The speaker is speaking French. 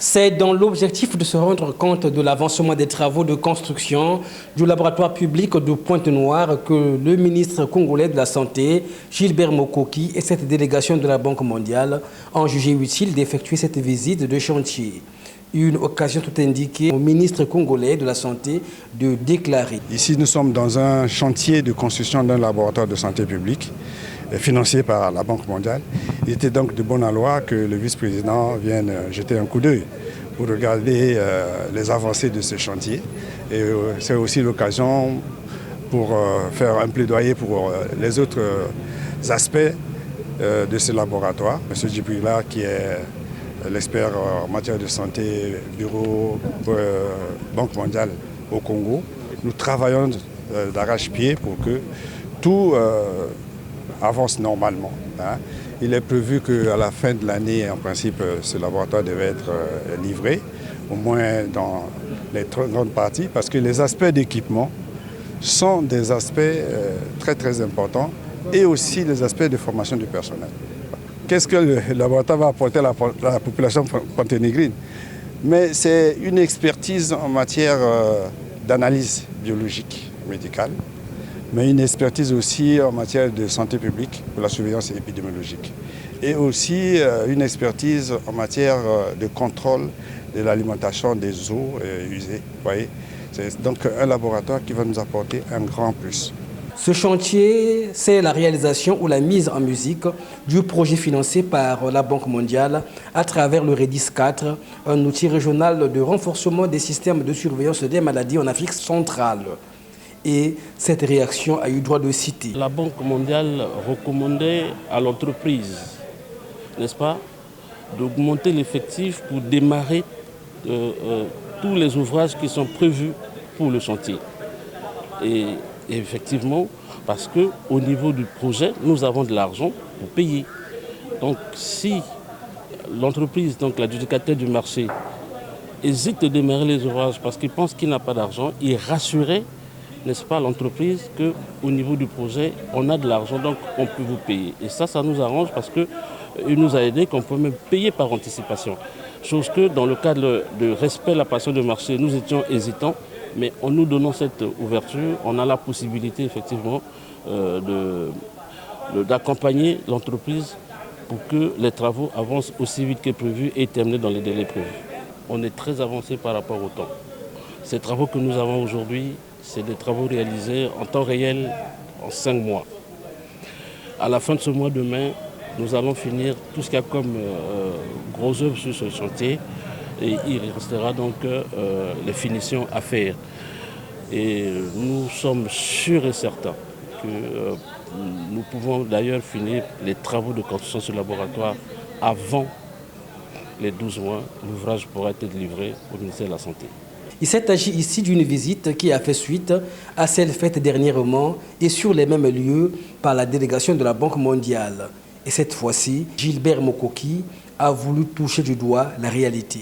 C'est dans l'objectif de se rendre compte de l'avancement des travaux de construction du laboratoire public de Pointe-Noire que le ministre congolais de la Santé, Gilbert Mokoki, et cette délégation de la Banque mondiale ont jugé utile d'effectuer cette visite de chantier. Une occasion tout indiquée au ministre congolais de la Santé de déclarer. Ici, nous sommes dans un chantier de construction d'un laboratoire de santé publique financé par la Banque mondiale. Il était donc de bon aloi que le vice-président vienne jeter un coup d'œil pour regarder les avancées de ce chantier. Et c'est aussi l'occasion pour faire un plaidoyer pour les autres aspects de ce laboratoire. M. Djibrila, qui est l'expert en matière de santé, bureau Banque mondiale au Congo. Nous travaillons d'arrache-pied pour que tout avance normalement. Il est prévu qu'à la fin de l'année, en principe, ce laboratoire devait être livré, au moins dans les grandes parties, parce que les aspects d'équipement sont des aspects très importants et aussi les aspects de formation du personnel. Qu'est-ce que le laboratoire va apporter à la population ponténégrine? Mais c'est une expertise en matière d'analyse biologique médicale, mais une expertise aussi en matière de santé publique pour la surveillance épidémiologique. Et aussi une expertise en matière de contrôle de l'alimentation des eaux usées. C'est donc un laboratoire qui va nous apporter un grand plus. Ce chantier, c'est la réalisation ou la mise en musique du projet financé par la Banque mondiale à travers le REDIS 4, un outil régional de renforcement des systèmes de surveillance des maladies en Afrique centrale. Et cette réaction a eu droit de citer. La Banque mondiale recommandait à l'entreprise, n'est-ce pas, d'augmenter l'effectif pour démarrer tous les ouvrages qui sont prévus pour le chantier. Et effectivement, parce qu'au niveau du projet, nous avons de l'argent pour payer. Donc si l'entreprise, donc l'adjudicateur du marché, hésite de démarrer les ouvrages parce qu'il pense qu'il n'a pas d'argent, il rassurait, n'est-ce pas, l'entreprise qu'au niveau du projet, on a de l'argent, donc on peut vous payer. Et ça nous arrange parce qu'il nous a aidé qu'on peut même payer par anticipation. Chose que dans le cadre de respect de la passion de marché, nous étions hésitants, mais en nous donnant cette ouverture, on a la possibilité effectivement d'accompagner l'entreprise pour que les travaux avancent aussi vite que prévu et terminent dans les délais prévus. On est très avancé par rapport au temps. Ces travaux que nous avons aujourd'hui, c'est des travaux réalisés en temps réel en 5 mois. À la fin de ce mois de mai, nous allons finir tout ce qu'il y a comme gros œuvre sur ce chantier. Et il restera donc les finitions à faire. Et nous sommes sûrs et certains que nous pouvons d'ailleurs finir les travaux de construction sur le laboratoire avant les 12 mois. L'ouvrage pourra être livré au ministère de la Santé. Il s'est agi ici d'une visite qui a fait suite à celle faite dernièrement et sur les mêmes lieux par la délégation de la Banque mondiale. Et cette fois-ci, Gilbert Mokoki a voulu toucher du doigt la réalité.